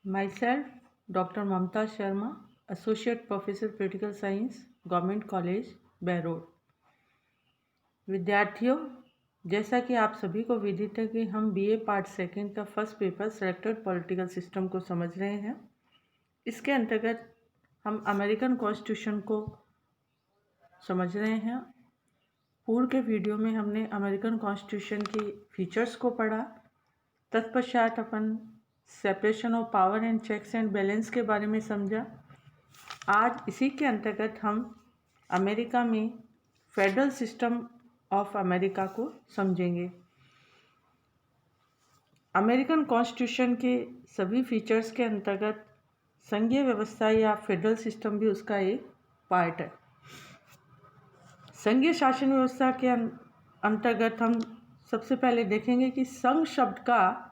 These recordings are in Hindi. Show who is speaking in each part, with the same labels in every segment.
Speaker 1: Myself, Dr. Mamta Sharma, Associate Professor Political Science, Government College, Berod. विद्यार्थियों, जैसा कि आप सभी को विदित है कि हम बीए पार्ट सेकंड का first paper selected political system को समझ रहे हैं। इसके अंतर्गत हम अमेरिकन कॉन्स्टिट्यूशन को समझ रहे हैं। पूर्व के वीडियो में हमने अमेरिकन कॉन्स्टिट्यूशन की फीचर्स को पढ़ा। तत्पश्चात अपन separation of power and checks and balance के बारे में समझा। आज इसी के अंतर्गत हम अमेरिका में फेडरल सिस्टम ऑफ अमेरिका को समझेंगे। अमेरिकन कॉन्स्टिट्यूशन के सभी फीचर्स के अंतर्गत संघीय व्यवस्था या फेडरल सिस्टम भी उसका एक पार्ट है। संघीय शासन व्यवस्था के अंतर्गत हम सबसे पहले देखेंगे कि संघ शब्द का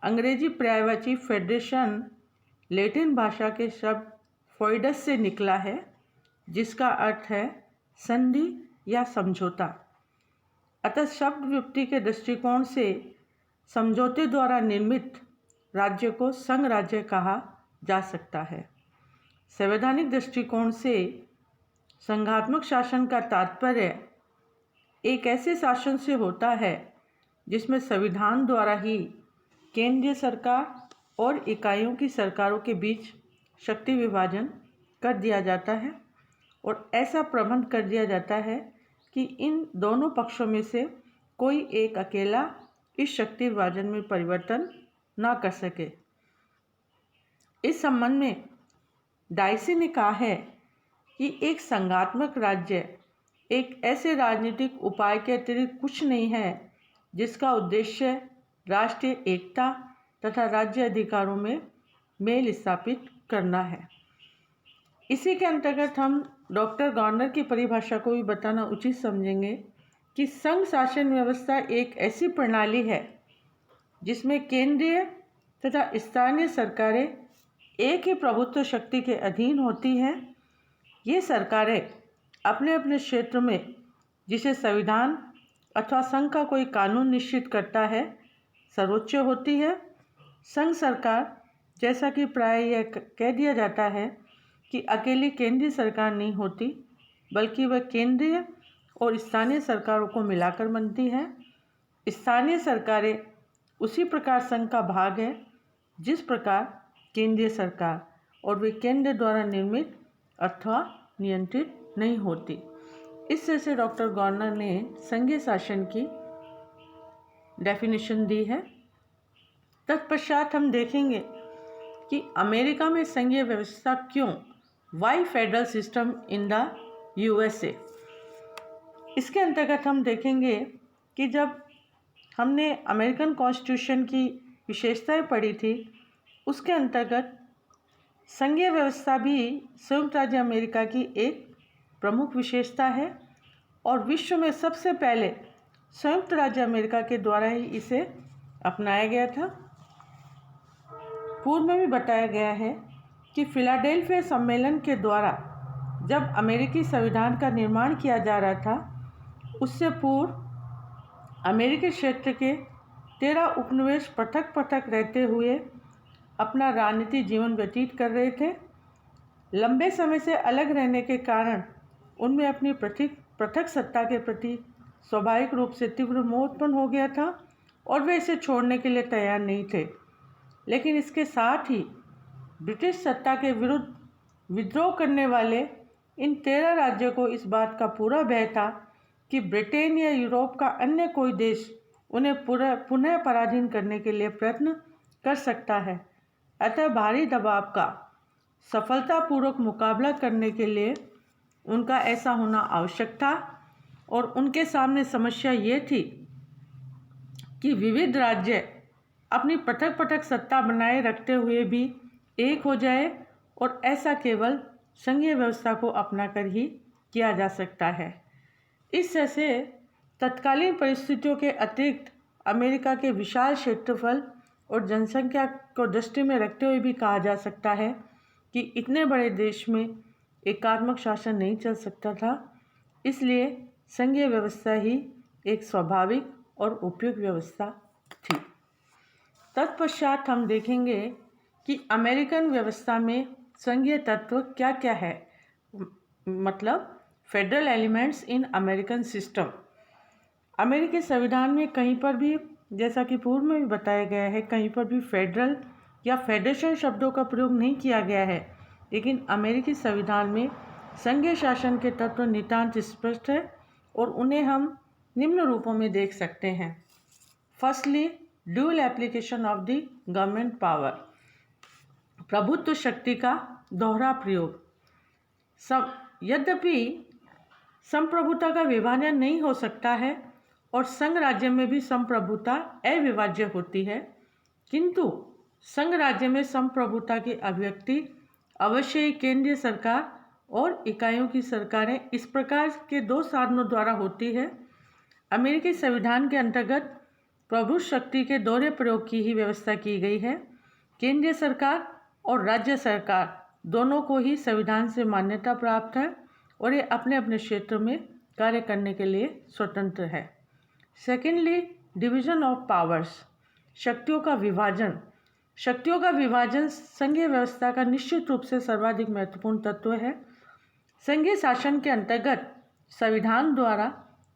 Speaker 1: अंग्रेजी पर्यायवाची फेडरेशन लैटिन भाषा के शब्द फोइडस से निकला है, जिसका अर्थ है संधि या समझौता। अतः शब्द व्युत्पत्ति के दृष्टिकोण से समझौते द्वारा निर्मित राज्य को संघ राज्य कहा जा सकता है। संवैधानिक दृष्टिकोण से संघात्मक शासन का तात्पर्य एक ऐसे शासन से होता है जिसमें संविधान द्वारा ही केंद्रीय सरकार और इकाइयों की सरकारों के बीच शक्ति विभाजन कर दिया जाता है और ऐसा प्रबंध कर दिया जाता है कि इन दोनों पक्षों में से कोई एक अकेला इस शक्ति विभाजन में परिवर्तन ना कर सके। इस संबंध में डाइसी ने कहा है कि एक संघात्मक राज्य एक ऐसे राजनीतिक उपाय के अतिरिक्त कुछ नहीं है जिसका उद्देश्य राष्ट्रीय एकता तथा राज्य अधिकारों में मेल स्थापित करना है। इसी के अंतर्गत हम डॉक्टर गॉर्नर की परिभाषा को भी बताना उचित समझेंगे कि संघ शासन व्यवस्था एक ऐसी प्रणाली है जिसमें केंद्रीय तथा स्थानीय सरकारें एक ही प्रभुत्व शक्ति के अधीन होती हैं। ये सरकारें अपने अपने क्षेत्र में जिसे संविधान अथवा संघ का कोई कानून निश्चित करता है सर्वोच्च होती है। संघ सरकार, जैसा कि प्राय यह कह दिया जाता है कि अकेली केंद्रीय सरकार नहीं होती, बल्कि वह केंद्रीय और स्थानीय सरकारों को मिलाकर बनती है। स्थानीय सरकारें उसी प्रकार संघ का भाग है जिस प्रकार केंद्रीय सरकार, और वे केंद्र द्वारा निर्मित अथवा नियंत्रित नहीं होती। इस तरह से डॉक्टर गॉर्नर ने संघीय शासन की डेफिनेशन दी है। तत्पश्चात हम देखेंगे कि अमेरिका में संघीय व्यवस्था क्यों, why federal system in the USA. इसके अंतर्गत हम देखेंगे कि जब हमने अमेरिकन कॉन्स्टिट्यूशन की विशेषताएं पढ़ी थी, उसके अंतर्गत संघीय व्यवस्था भी संयुक्त राज्य अमेरिका की एक प्रमुख विशेषता है और विश्व में सबसे पहले संयुक्त राज्य अमेरिका के द्वारा ही इसे अपनाया गया था। पूर्व में भी बताया गया है कि फिलाडेल्फिया सम्मेलन के द्वारा जब अमेरिकी संविधान का निर्माण किया जा रहा था, उससे पूर्व अमेरिकी क्षेत्र के 13 उपनिवेश पृथक पृथक रहते हुए अपना राजनीतिक जीवन व्यतीत कर रहे थे। लंबे समय से अलग रहने के कारण उनमें अपनी पृथक सत्ता के प्रति स्वाभाविक रूप से तीव्र मोह उत्पन्न हो गया था और वे इसे छोड़ने के लिए तैयार नहीं थे। लेकिन इसके साथ ही ब्रिटिश सत्ता के विरुद्ध विद्रोह करने वाले इन 13 राज्यों को इस बात का पूरा भय था कि ब्रिटेन या यूरोप का अन्य कोई देश उन्हें पुनः पराधीन करने के लिए प्रयत्न कर सकता है। अतः भारी दबाव का सफलतापूर्वक मुकाबला करने के लिए उनका ऐसा होना आवश्यक था और उनके सामने समस्या ये थी कि विविध राज्य अपनी पृथक पृथक सत्ता बनाए रखते हुए भी एक हो जाए, और ऐसा केवल संघीय व्यवस्था को अपनाकर ही किया जा सकता है। इस तरह से तत्कालीन परिस्थितियों के अतिरिक्त अमेरिका के विशाल क्षेत्रफल और जनसंख्या को दृष्टि में रखते हुए भी कहा जा सकता है कि इतने बड़े देश में एकात्मक शासन नहीं चल सकता था। इसलिए संघीय व्यवस्था ही एक स्वाभाविक और उपयुक्त व्यवस्था थी। तत्पश्चात हम देखेंगे कि अमेरिकन व्यवस्था में संघीय तत्व क्या क्या है, मतलब federal elements in American system. अमेरिकी संविधान में कहीं पर भी, जैसा कि पूर्व में भी बताया गया है, कहीं पर भी फेडरल या फेडरेशन शब्दों का प्रयोग नहीं किया गया है, लेकिन अमेरिकी संविधान में संघीय शासन के तत्व नितांत स्पष्ट है और उन्हें हम निम्न रूपों में देख सकते हैं। Firstly, dual application of the government power, प्रभुत्व शक्ति का दोहरा प्रयोग। यद्यपि संप्रभुता का विभाजन नहीं हो सकता है और संघ राज्य में भी संप्रभुता अविभाज्य होती है, किंतु संघ राज्य में संप्रभुता की अभिव्यक्ति अवश्य ही केंद्रीय सरकार और इकाइयों की सरकारें इस प्रकार के दो साधनों द्वारा होती है। अमेरिकी संविधान के अंतर्गत प्रभु शक्ति के दोहरे प्रयोग की ही व्यवस्था की गई है। केंद्रीय सरकार और राज्य सरकार दोनों को ही संविधान से मान्यता प्राप्त है और ये अपने अपने क्षेत्र में कार्य करने के लिए स्वतंत्र है। सेकेंडली, डिवीजन ऑफ पावर्स, शक्तियों का विभाजन। शक्तियों का विभाजन संघीय व्यवस्था का निश्चित रूप से सर्वाधिक महत्वपूर्ण तत्व है। संघीय शासन के अंतर्गत संविधान द्वारा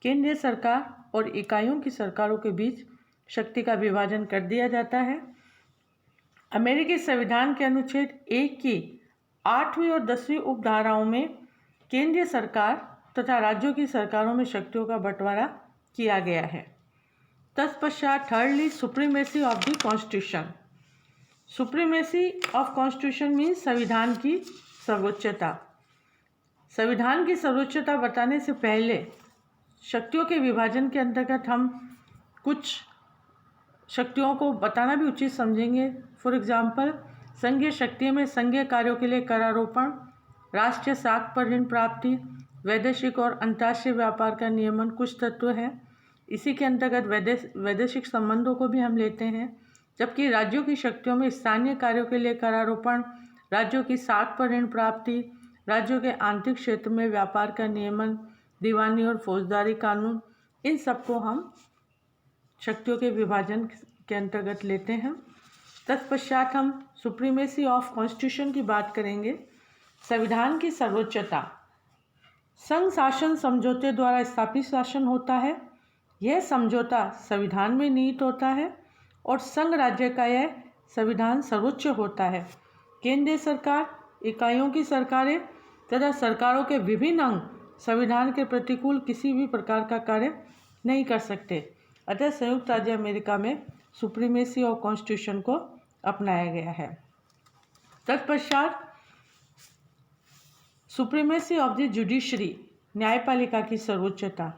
Speaker 1: केंद्रीय सरकार और इकाइयों की सरकारों के बीच शक्ति का विभाजन कर दिया जाता है। अमेरिकी संविधान के अनुच्छेद 1 की 8वीं और 10वीं उपधाराओं में केंद्रीय सरकार तथा राज्यों की सरकारों में शक्तियों का बंटवारा किया गया है। तत्पश्चात thirdly, supremacy of the constitution. Supremacy of constitution means संविधान की सर्वोच्चता। संविधान की सर्वोच्चता बताने से पहले शक्तियों के विभाजन के अंतर्गत हम कुछ शक्तियों को बताना भी उचित समझेंगे। फॉर एग्जाम्पल, संघीय शक्ति में संघीय कार्यों के लिए करारोपण, राष्ट्रीय साख पर ऋण प्राप्ति, वैदेशिक और अंतर्राष्ट्रीय व्यापार का नियमन कुछ तत्व हैं। इसी के अंतर्गत वैदेशिक संबंधों को भी हम लेते हैं। जबकि राज्यों की शक्तियों में स्थानीय कार्यों के लिए करारोपण, राज्यों की साख पर ऋण प्राप्ति, राज्यों के आंतरिक क्षेत्र में व्यापार का नियमन, दीवानी और फौजदारी कानून, इन सबको हम शक्तियों के विभाजन के अंतर्गत लेते हैं। तत्पश्चात हम सुप्रीमेसी ऑफ कॉन्स्टिट्यूशन की बात करेंगे। संविधान की सर्वोच्चता। संघ शासन समझौते द्वारा स्थापित शासन होता है। यह समझौता संविधान में निहित होता है और संघ राज्य का यह संविधान सर्वोच्च होता है। केंद्रीय सरकार, इकाइयों की सरकारें तथा सरकारों के विभिन्न अंग संविधान के प्रतिकूल किसी भी प्रकार का कार्य नहीं कर सकते। अतः संयुक्त राज्य अमेरिका में सुप्रीमेसी ऑफ कॉन्स्टिट्यूशन को अपनाया गया है। तत्पश्चात सुप्रीमेसी ऑफ द जुडिशरी, न्यायपालिका की सर्वोच्चता।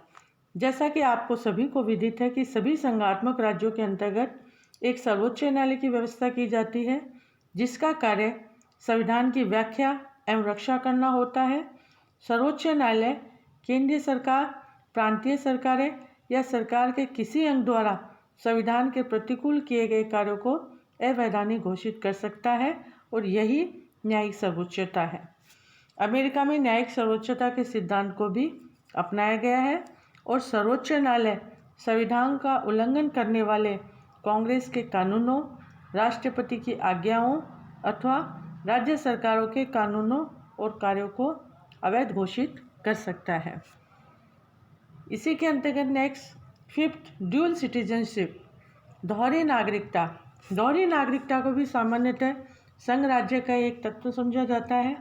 Speaker 1: जैसा कि आपको सभी को विदित है कि सभी संघात्मक राज्यों के अंतर्गत एक सर्वोच्च न्यायालय की व्यवस्था की जाती है, जिसका कार्य संविधान की व्याख्या एवं रक्षा करना होता है। सर्वोच्च न्यायालय केंद्रीय सरकार, प्रांतीय सरकारें या सरकार के किसी अंग द्वारा संविधान के प्रतिकूल किए गए कार्यों को अवैधानिक घोषित कर सकता है और यही न्यायिक सर्वोच्चता है। अमेरिका में न्यायिक सर्वोच्चता के सिद्धांत को भी अपनाया गया है और सर्वोच्च न्यायालय संविधान का उल्लंघन करने वाले कांग्रेस के कानूनों, राष्ट्रपति की आज्ञाओं अथवा राज्य सरकारों के कानूनों और कार्यों को अवैध घोषित कर सकता है। इसी के अंतर्गत नेक्स्ट, फिफ्थ, ड्यूअल सिटीजनशिप, दोहरी नागरिकता। दोहरी नागरिकता को भी सामान्यतः संघ राज्य का एक तत्व समझा जाता है,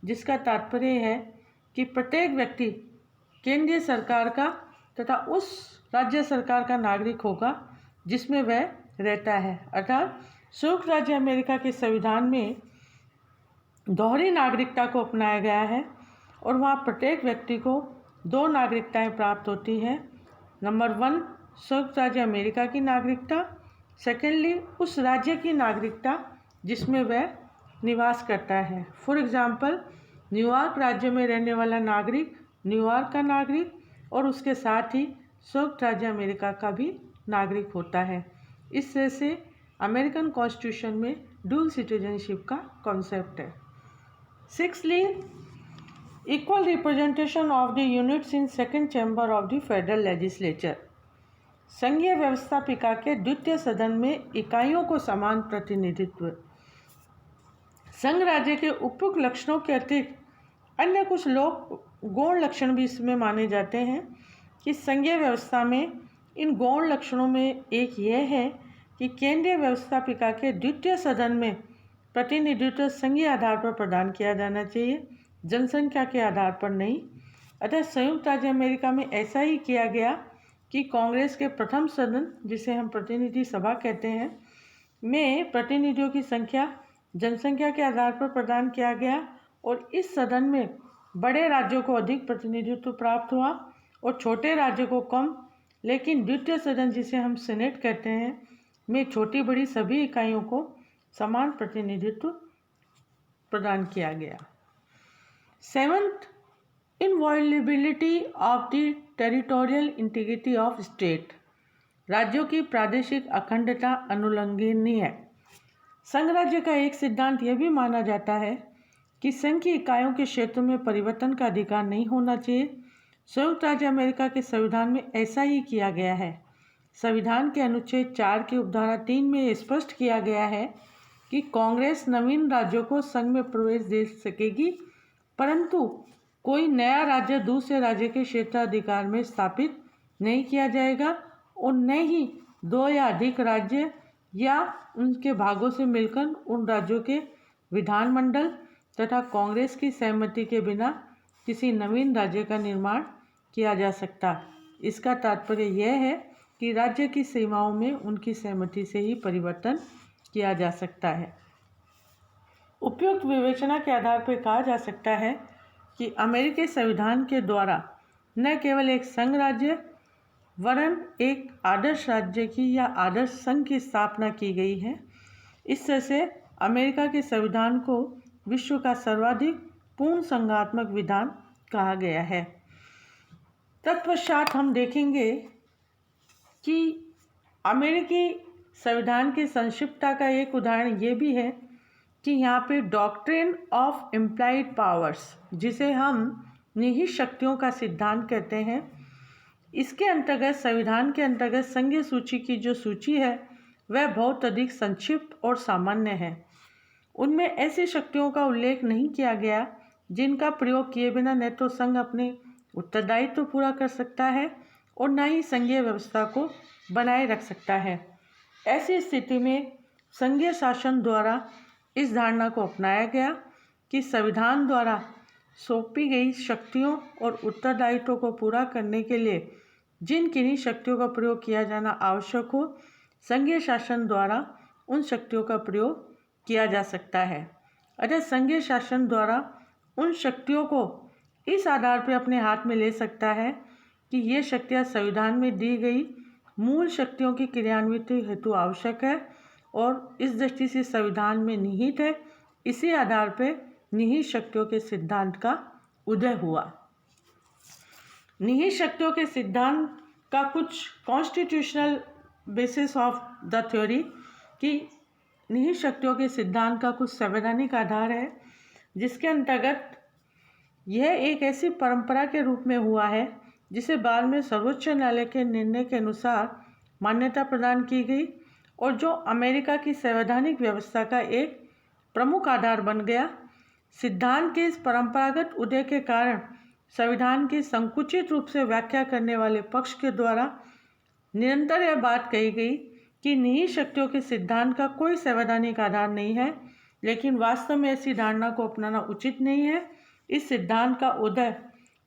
Speaker 1: जिसका तात्पर्य है कि प्रत्येक व्यक्ति केंद्रीय सरकार का तथा उस राज्य सरकार का नागरिक होगा जिसमें वह रहता है। अर्थात संयुक्त राज्य अमेरिका के संविधान में दोहरी नागरिकता को अपनाया गया है और वहाँ प्रत्येक व्यक्ति को दो नागरिकताएं प्राप्त होती हैं। नंबर 1, संयुक्त राज्य अमेरिका की नागरिकता। सेकेंडली, उस राज्य की नागरिकता जिसमें वह निवास करता है। फॉर एग्जाम्पल, न्यूयॉर्क राज्य में रहने वाला नागरिक न्यूयॉर्क का नागरिक और उसके साथ ही संयुक्त राज्य अमेरिका का भी नागरिक होता है। इस तरह से अमेरिकन कॉन्स्टिट्यूशन में डुअल सिटीजनशिप का कॉन्सेप्ट है। Sixthly, equal representation of the units in second chamber of the federal legislature. संघीय व्यवस्थापिका के द्वितीय सदन में इकाइयों को समान प्रतिनिधित्व। संघ राज्य के उपयुक्त लक्षणों के अतिरिक्त अन्य कुछ गौण लक्षण भी इसमें माने जाते हैं कि संघीय व्यवस्था में इन गौण लक्षणों में एक यह है कि केंद्रीय व्यवस्थापिका के द्वितीय सदन में प्रतिनिधित्व संघीय आधार पर प्रदान किया जाना चाहिए, जनसंख्या के आधार पर नहीं। अतः संयुक्त राज्य अमेरिका में ऐसा ही किया गया कि कांग्रेस के प्रथम सदन, जिसे हम प्रतिनिधि सभा कहते हैं, में प्रतिनिधियों की संख्या जनसंख्या के आधार पर प्रदान किया गया और इस सदन में बड़े राज्यों को अधिक प्रतिनिधित्व प्राप्त हुआ और छोटे राज्यों को कम, लेकिन द्वितीय सदन, जिसे हम सेनेट कहते हैं, में छोटी बड़ी सभी इकाइयों को समान प्रतिनिधित्व प्रदान किया गया। Seventh, inviolability of the territorial integrity of state. राज्यों की प्रादेशिक अखंडता अनुल्लंघनीय है। संघ राज्य का एक सिद्धांत यह भी माना जाता है कि संघ की इकाइयों के क्षेत्र में परिवर्तन का अधिकार नहीं होना चाहिए। संयुक्त राज्य अमेरिका के संविधान में ऐसा ही किया गया है। संविधान के अनुच्छेद 4 की उपधारा 3 में स्पष्ट किया गया है कि कांग्रेस नवीन राज्यों को संघ में प्रवेश दे सकेगी, परंतु कोई नया राज्य दूसरे राज्य के क्षेत्राधिकार में स्थापित नहीं किया जाएगा और न ही दो या अधिक राज्य या उनके भागों से मिलकर उन राज्यों के विधानमंडल तथा कांग्रेस की सहमति के बिना किसी नवीन राज्य का निर्माण किया जा सकता। इसका तात्पर्य यह है कि राज्य की सीमाओं में उनकी सहमति से ही परिवर्तन किया जा सकता है। उपयुक्त विवेचना के आधार पर कहा जा सकता है कि अमेरिकी संविधान के द्वारा न केवल एक संघ राज्य वरन एक आदर्श राज्य की या आदर्श संघ की स्थापना की गई है। इस तरह से अमेरिका के संविधान को विश्व का सर्वाधिक पूर्ण संघात्मक विधान कहा गया है। तत्पश्चात हम देखेंगे कि अमेरिकी संविधान की संक्षिप्तता का एक उदाहरण ये भी है कि यहाँ पे डॉक्ट्रिन ऑफ इम्प्लाइड पावर्स, जिसे हम निहित शक्तियों का सिद्धांत कहते हैं, इसके अंतर्गत संविधान के अंतर्गत संघीय सूची की जो सूची है वह बहुत अधिक संक्षिप्त और सामान्य है। उनमें ऐसी शक्तियों का उल्लेख नहीं किया गया जिनका प्रयोग किए बिना न तो संघ अपने उत्तरदायित्व पूरा कर सकता है और न ही संघीय व्यवस्था को बनाए रख सकता है। ऐसी स्थिति में संघीय शासन द्वारा इस धारणा को अपनाया गया कि संविधान द्वारा सौंपी गई शक्तियों और उत्तरदायित्वों को पूरा करने के लिए जिन किन्हीं शक्तियों का प्रयोग किया जाना आवश्यक हो, संघीय शासन द्वारा उन शक्तियों का प्रयोग किया जा सकता है। अतः संघीय शासन द्वारा उन शक्तियों को इस आधार पर अपने हाथ में ले सकता है कि ये शक्तियाँ संविधान में दी गई मूल शक्तियों की क्रियान्विति हेतु आवश्यक है और इस दृष्टि से संविधान में निहित है। इसी आधार पर निहित शक्तियों के सिद्धांत का उदय हुआ। निहित शक्तियों के सिद्धांत का कुछ constitutional basis of the theory कि निहित शक्तियों के सिद्धांत का कुछ संवैधानिक आधार है, जिसके अंतर्गत यह एक ऐसी परंपरा के रूप में हुआ है जिसे बाद में सर्वोच्च न्यायालय के निर्णय के अनुसार मान्यता प्रदान की गई और जो अमेरिका की संवैधानिक व्यवस्था का एक प्रमुख आधार बन गया। सिद्धांत के इस परंपरागत उदय के कारण संविधान की संकुचित रूप से व्याख्या करने वाले पक्ष के द्वारा निरंतर यह बात कही गई कि निहित शक्तियों के सिद्धांत का कोई संवैधानिक आधार नहीं है, लेकिन वास्तव में ऐसी धारणा को अपनाना उचित नहीं है। इस सिद्धांत का उदय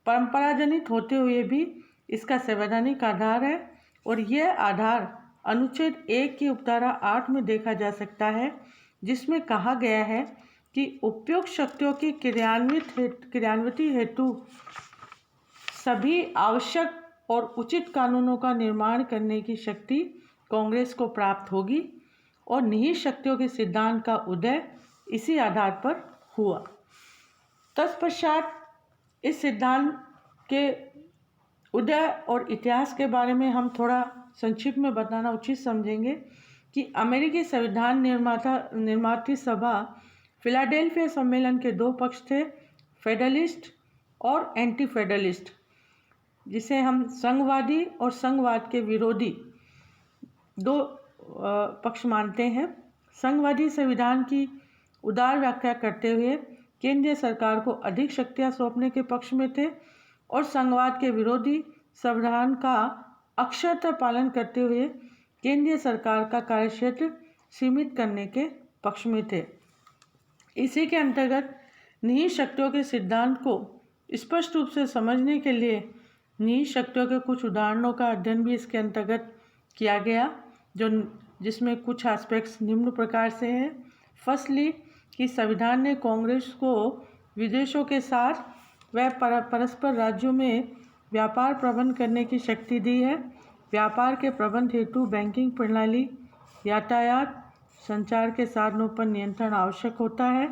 Speaker 1: परंपराजनित होते हुए भी इसका संवैधानिक आधार है और यह आधार अनुच्छेद 1 की उपधारा 8 में देखा जा सकता है, जिसमें कहा गया है कि उपयुक्त शक्तियों की क्रियान्विति हेतु सभी आवश्यक और उचित कानूनों का निर्माण करने की शक्ति कांग्रेस को प्राप्त होगी और निहित शक्तियों के सिद्धांत का उदय इसी आधार पर हुआ। तत्पश्चात इस सिद्धांत के उदय और इतिहास के बारे में हम थोड़ा संक्षिप्त में बताना उचित समझेंगे कि अमेरिकी संविधान निर्माती सभा फिलाडेल्फिया सम्मेलन के दो पक्ष थे, फेडरलिस्ट और एंटी फेडरलिस्ट, जिसे हम संघवादी और संघवाद के विरोधी दो पक्ष मानते हैं। संघवादी संविधान की उदार व्याख्या करते हुए केंद्रीय सरकार को अधिक शक्तियां सौंपने के पक्ष में थे और संघवाद के विरोधी संविधान का अक्षरशः पालन करते हुए केंद्रीय सरकार का कार्यक्षेत्र सीमित करने के पक्ष में थे। इसी के अंतर्गत निहित शक्तियों के सिद्धांत को स्पष्ट रूप से समझने के लिए निहित शक्तियों के कुछ उदाहरणों का अध्ययन भी इसके अंतर्गत किया गया, जिसमें कुछ एस्पेक्ट्स निम्न प्रकार से हैं। फर्स्टली कि संविधान ने कांग्रेस को विदेशों के साथ व परस्पर राज्यों में व्यापार प्रबंध करने की शक्ति दी है। व्यापार के प्रबंध हेतु बैंकिंग प्रणाली, यातायात, संचार के साधनों पर नियंत्रण आवश्यक होता है।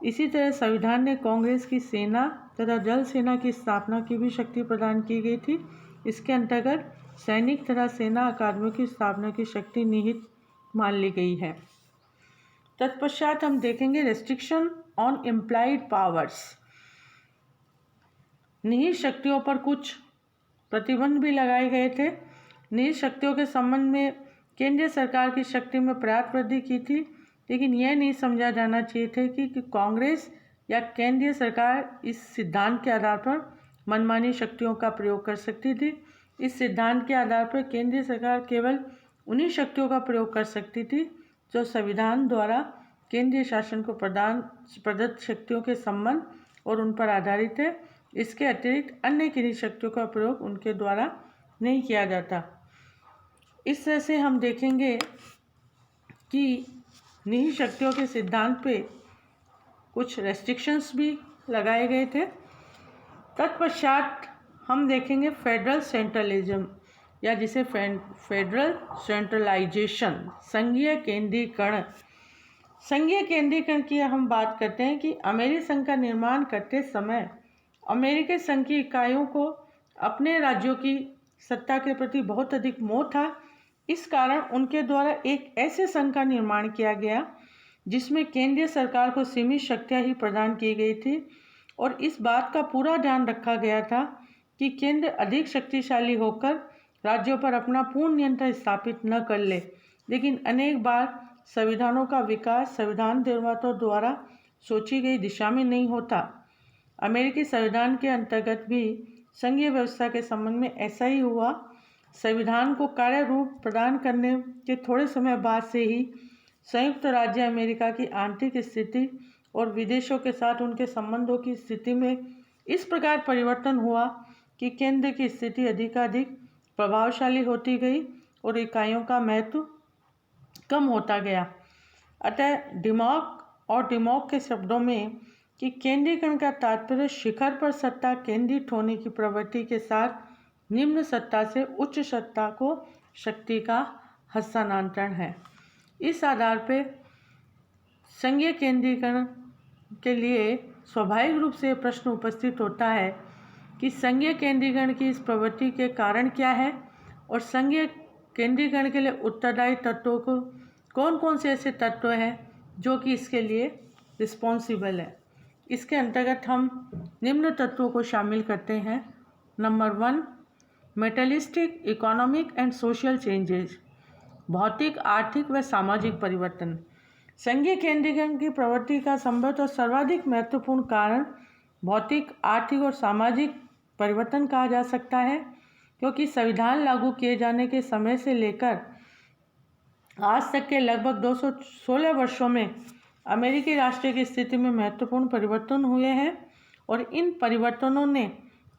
Speaker 1: इसी तरह संविधान ने कांग्रेस की सेना तथा जल सेना की स्थापना की भी शक्ति प्रदान की गई थी। इसके अंतर्गत सैनिक तथा सेना अकादमियों की स्थापना की शक्ति निहित मान ली गई है। तत्पश्चात हम देखेंगे रेस्ट्रिक्शन ऑन इम्प्लाइड पावर्स। निहित शक्तियों पर कुछ प्रतिबंध भी लगाए गए थे। निहित शक्तियों के संबंध में केंद्रीय सरकार की शक्ति में पर्याप्त वृद्धि की थी, लेकिन यह नहीं समझा जाना चाहिए था कि कांग्रेस या केंद्रीय सरकार इस सिद्धांत के आधार पर मनमानी शक्तियों का प्रयोग कर सकती थी। इस सिद्धांत के आधार पर केंद्रीय सरकार केवल उन्हीं शक्तियों का प्रयोग कर सकती थी जो संविधान द्वारा केंद्रीय शासन को प्रदत्त शक्तियों के संबंध और उन पर आधारित है। इसके अतिरिक्त अन्य किसी शक्तियों का प्रयोग उनके द्वारा नहीं किया जाता। इस तरह से हम देखेंगे कि निहित शक्तियों के सिद्धांत पे कुछ रेस्ट्रिक्शंस भी लगाए गए थे। तत्पश्चात हम देखेंगे फेडरल सेंट्रलिज्म या जिसे फेडरल सेंट्रलाइजेशन, संघीय केंद्रीकरण। संघीय केंद्रीकरण की हम बात करते हैं कि अमेरिकी संघ का निर्माण करते समय अमेरिकी संघ की इकाइयों को अपने राज्यों की सत्ता के प्रति बहुत अधिक मोह था। इस कारण उनके द्वारा एक ऐसे संघ का निर्माण किया गया जिसमें केंद्रीय सरकार को सीमित शक्तियां ही प्रदान की गई थी और इस बात का पूरा ध्यान रखा गया था कि केंद्र अधिक शक्तिशाली होकर राज्यों पर अपना पूर्ण नियंत्रण स्थापित न कर ले। लेकिन अनेक बार संविधानों का विकास संविधान निर्माताओं द्वारा सोची गई दिशा में नहीं होता। अमेरिकी संविधान के अंतर्गत भी संघीय व्यवस्था के संबंध में ऐसा ही हुआ। संविधान को कार्य रूप प्रदान करने के थोड़े समय बाद से ही संयुक्त राज्य अमेरिका की आंतरिक स्थिति और विदेशों के साथ उनके संबंधों की स्थिति में इस प्रकार परिवर्तन हुआ कि केंद्र की स्थिति अधिकाधिक प्रभावशाली होती गई और इकाइयों का महत्व कम होता गया। अतः डिमॉक के शब्दों में कि केंद्रीकरण का तात्पर्य शिखर पर सत्ता केंद्रित होने की प्रवृत्ति के साथ निम्न सत्ता से उच्च सत्ता को शक्ति का हस्तांतरण है। इस आधार पर संघीय केंद्रीकरण के लिए स्वाभाविक रूप से प्रश्न उपस्थित होता है कि संघीय केंद्रीकरण की इस प्रवृत्ति के कारण क्या है और संघीय केंद्रीकरण के लिए उत्तरदायी तत्वों को कौन कौन से ऐसे तत्व हैं जो कि इसके लिए रिस्पॉन्सिबल है। इसके अंतर्गत हम निम्न तत्वों को शामिल करते हैं। Number 1, मेटलिस्टिक economic and social changes, भौतिक, आर्थिक व सामाजिक परिवर्तन। संघीय केंद्रीकरण की प्रवृत्ति का संभवतः और सर्वाधिक महत्वपूर्ण कारण भौतिक, आर्थिक और सामाजिक परिवर्तन कहा जा सकता है, क्योंकि संविधान लागू किए जाने के समय से लेकर आज तक के लगभग 216 वर्षों में अमेरिकी राष्ट्र की स्थिति में महत्वपूर्ण परिवर्तन हुए हैं और इन परिवर्तनों ने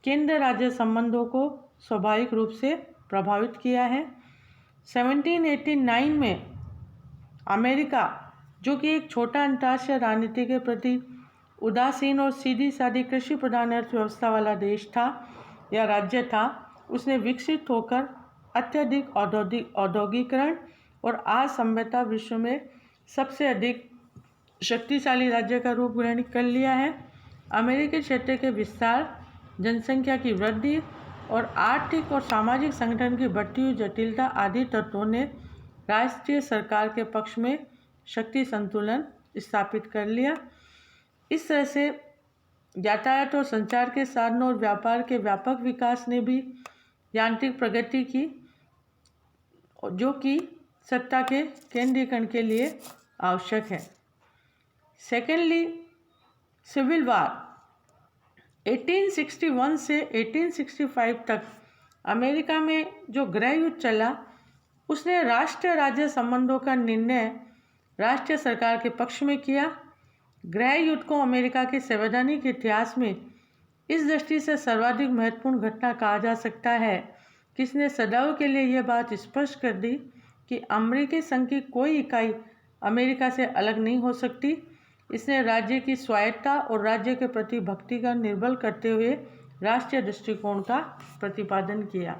Speaker 1: केंद्र राज्य संबंधों को स्वाभाविक रूप से प्रभावित किया है। 1789 में अमेरिका, जो कि एक छोटा अंतर्राष्ट्रीय राजनीति के प्रति उदासीन और सीधी सादी कृषि प्रधान अर्थव्यवस्था वाला देश था या राज्य था, उसने विकसित होकर अत्यधिक औद्योगिकरण और आज संभवतः विश्व में सबसे अधिक शक्तिशाली राज्य का रूप ग्रहण कर लिया है। अमेरिकी क्षेत्र के विस्तार, जनसंख्या की वृद्धि और आर्थिक और सामाजिक संगठन की बढ़ती हुई जटिलता आदि तत्वों ने राष्ट्रीय सरकार के पक्ष में शक्ति संतुलन स्थापित कर लिया। इस तरह से यातायात और संचार के साधनों और व्यापार के व्यापक विकास ने भी यांत्रिक प्रगति की, जो कि सत्ता के केंद्रीकरण के लिए आवश्यक है। सेकेंडली, सिविल वार 1861 से 1865 तक अमेरिका में जो गृह युद्ध चला, उसने राष्ट्र राज्य संबंधों का निर्णय राष्ट्रीय सरकार के पक्ष में किया। गृह युद्ध को अमेरिका के संवैधानिक इतिहास में इस दृष्टि से सर्वाधिक महत्वपूर्ण घटना कहा जा सकता है कि इसने सदैव के लिए यह बात स्पष्ट कर दी कि अमेरिकी संघ की कोई इकाई अमेरिका से अलग नहीं हो सकती। इसने राज्य की स्वायत्तता और राज्य के प्रति भक्ति का निर्बल करते हुए राष्ट्रीय दृष्टिकोण का प्रतिपादन किया।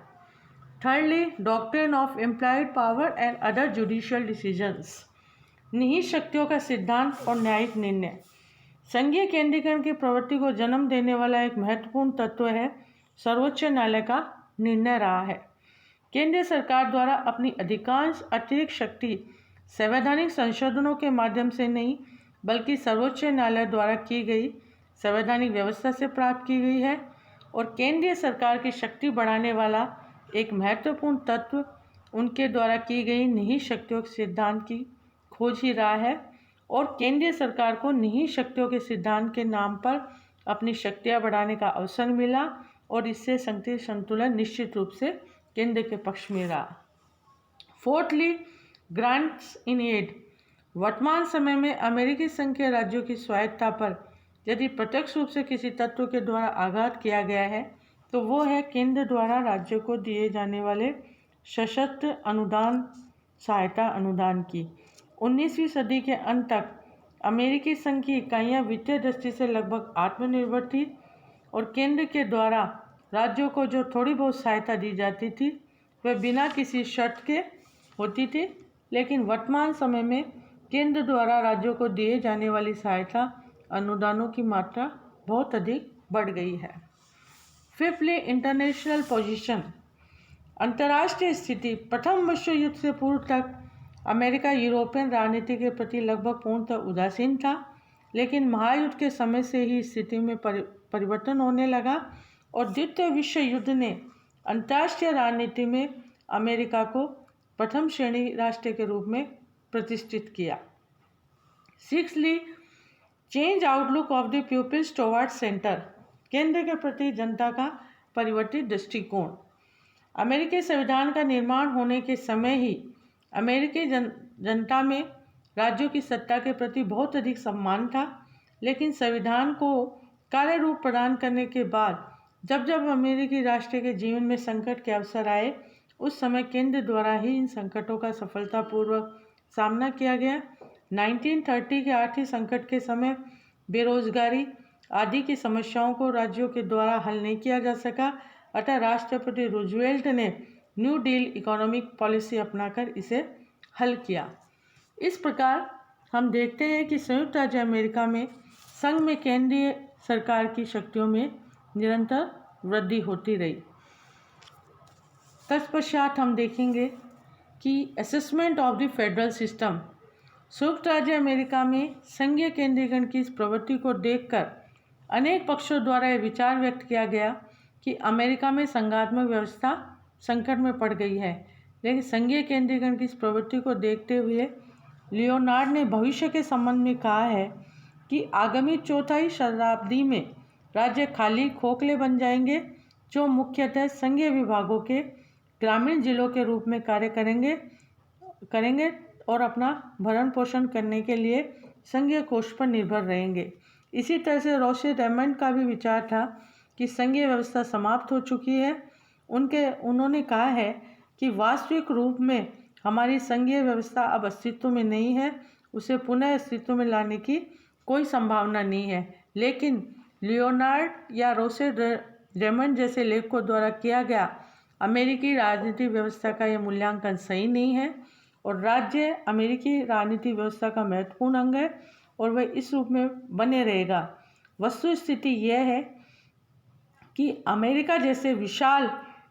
Speaker 1: Thirdly, doctrine of implied power and other judicial decisions, निहित शक्तियों का सिद्धांत और न्यायिक निर्णय। संघीय केंद्रीकरण की प्रवृत्ति को जन्म देने वाला एक महत्वपूर्ण तत्व है सर्वोच्च न्यायालय का निर्णय रहा है। केंद्रीय सरकार द्वारा अपनी अधिकांश अतिरिक्त शक्ति संवैधानिक संशोधनों के माध्यम से नहीं, बल्कि सर्वोच्च न्यायालय द्वारा की गई संवैधानिक व्यवस्था से प्राप्त की गई है। और केंद्रीय सरकार की शक्ति बढ़ाने वाला एक महत्वपूर्ण तत्व उनके द्वारा की गई निहित शक्तियों के सिद्धांत की खोज ही रहा है। और केंद्रीय सरकार को निहित शक्तियों के सिद्धांत के नाम पर अपनी शक्तियां बढ़ाने का अवसर मिला और इससे शक्ति संतुलन निश्चित रूप से केंद्र के पक्ष में रहा। फोर्थली, ग्रांट्स इन एड, वर्तमान समय में अमेरिकी संघ के राज्यों की स्वायत्तता पर यदि प्रत्यक्ष रूप से किसी तत्व के द्वारा आघात किया गया है तो वो है केंद्र द्वारा राज्यों को दिए जाने वाले सशस्त्र अनुदान, सहायता अनुदान की। 19वीं सदी के अंत तक अमेरिकी संघ की इकाइयाँ वित्तीय दृष्टि से लगभग आत्मनिर्भर थी और केंद्र के द्वारा राज्यों को जो थोड़ी बहुत सहायता दी जाती थी वह बिना किसी शर्त के होती थी। लेकिन वर्तमान समय में केंद्र द्वारा राज्यों को दिए जाने वाली सहायता अनुदानों की मात्रा बहुत अधिक बढ़ गई है। फिफ्थली, इंटरनेशनल पोजीशन, अंतर्राष्ट्रीय स्थिति। प्रथम विश्व युद्ध से पूर्व तक अमेरिका यूरोपियन राजनीति के प्रति लगभग पूर्णतः उदासीन था, लेकिन महायुद्ध के समय से ही स्थिति में परिवर्तन होने लगा और द्वितीय विश्व युद्ध ने अंतर्राष्ट्रीय राजनीति में अमेरिका को प्रथम श्रेणी राष्ट्र के रूप में प्रतिष्ठित किया। Sixthly, change outlook of the peoples towards centre, केंद्र के प्रति जनता का परिवर्तित दृष्टिकोण। अमेरिकी संविधान का निर्माण होने के समय ही अमेरिकी जनता में राज्यों की सत्ता के प्रति बहुत अधिक सम्मान था, लेकिन संविधान को कार्य रूप प्रदान करने के बाद जब जब अमेरिकी राष्ट्र के जीवन में संकट के अवसर आए, उस समय केंद्र द्वारा ही इन संकटों का सफलतापूर्वक सामना किया गया। 1930 के आर्थिक संकट के समय बेरोजगारी आदि की समस्याओं को राज्यों के द्वारा हल नहीं किया जा सका, अतः राष्ट्रपति रूजवेल्ट ने न्यू डील इकोनॉमिक पॉलिसी अपनाकर इसे हल किया। इस प्रकार हम देखते हैं कि संयुक्त राज्य अमेरिका में संघ में केंद्रीय सरकार की शक्तियों में निरंतर वृद्धि होती रही। तत्पश्चात हम देखेंगे कि assessment of the federal system. संयुक्त राज्य अमेरिका में संघीय केंद्रीकरण की इस प्रवृत्ति को देखकर अनेक पक्षों द्वारा यह विचार व्यक्त किया गया कि अमेरिका में संघात्मक व्यवस्था संकट में पड़ गई है। लेकिन संघीय केंद्रीकरण की इस प्रवृत्ति को देखते हुए लियोनार्ड ने भविष्य के संबंध में कहा है कि आगामी चौथाई शताब्दी में राज्य खाली खोखले बन जाएंगे जो मुख्यतः संघीय विभागों के ग्रामीण जिलों के रूप में कार्य करेंगे और अपना भरण पोषण करने के लिए संघीय कोष पर निर्भर रहेंगे। इसी तरह से रोसे रेमंड का भी विचार था कि संघीय व्यवस्था समाप्त हो चुकी है। उन्होंने कहा है कि वास्तविक रूप में हमारी संघीय व्यवस्था अब अस्तित्व में नहीं है, उसे पुनः अस्तित्व में लाने की कोई संभावना नहीं है। लेकिन लियोनार्ड या रोसे रेमंड जैसे लेखकों द्वारा किया गया अमेरिकी राजनीतिक व्यवस्था का यह मूल्यांकन सही नहीं है और राज्य अमेरिकी राजनीतिक व्यवस्था का महत्वपूर्ण अंग है और वह इस रूप में बने रहेगा। वस्तुस्थिति यह है कि अमेरिका जैसे विशाल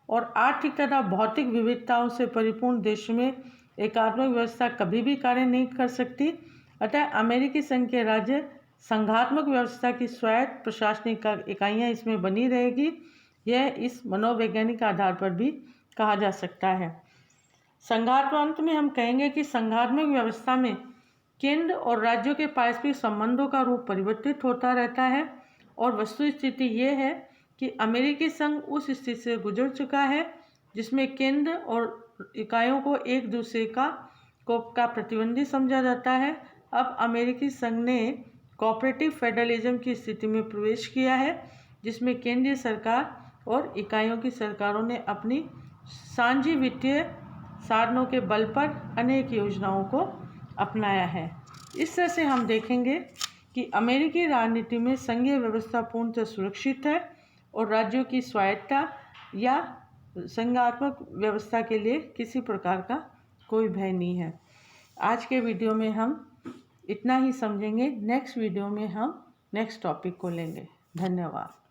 Speaker 1: और आर्थिक तथा भौतिक विविधताओं से परिपूर्ण देश में एकात्मक व्यवस्था कभी भी कार्य नहीं कर सकती। अतः अमेरिकी संघ के राज्य संघात्मक व्यवस्था की स्वायत्त प्रशासनिक इकाइयाँ इसमें बनी रहेगी। यह इस मनोवैज्ञानिक आधार पर भी कहा जा सकता है। संघात्मक में हम कहेंगे कि संघात्मक व्यवस्था में केंद्र और राज्यों के पारस्परिक संबंधों का रूप परिवर्तित होता रहता है और वस्तुस्थिति ये है कि अमेरिकी संघ उस स्थिति से गुजर चुका है जिसमें केंद्र और इकाइयों को एक दूसरे का प्रतिद्वंदी समझा जाता है। अब अमेरिकी संघ ने कोऑपरेटिव फेडरलिज्म की स्थिति में प्रवेश किया है जिसमें केंद्रीय सरकार और इकाइयों की सरकारों ने अपनी साझी वित्तीय साधनों के बल पर अनेक योजनाओं को अपनाया है। इस तरह से हम देखेंगे कि अमेरिकी राजनीति में संघीय व्यवस्था पूर्णतः सुरक्षित है और राज्यों की स्वायत्तता या संघात्मक व्यवस्था के लिए किसी प्रकार का कोई भय नहीं है। आज के वीडियो में हम इतना ही समझेंगे। नेक्स्ट वीडियो में हम नेक्स्ट टॉपिक को लेंगे। धन्यवाद।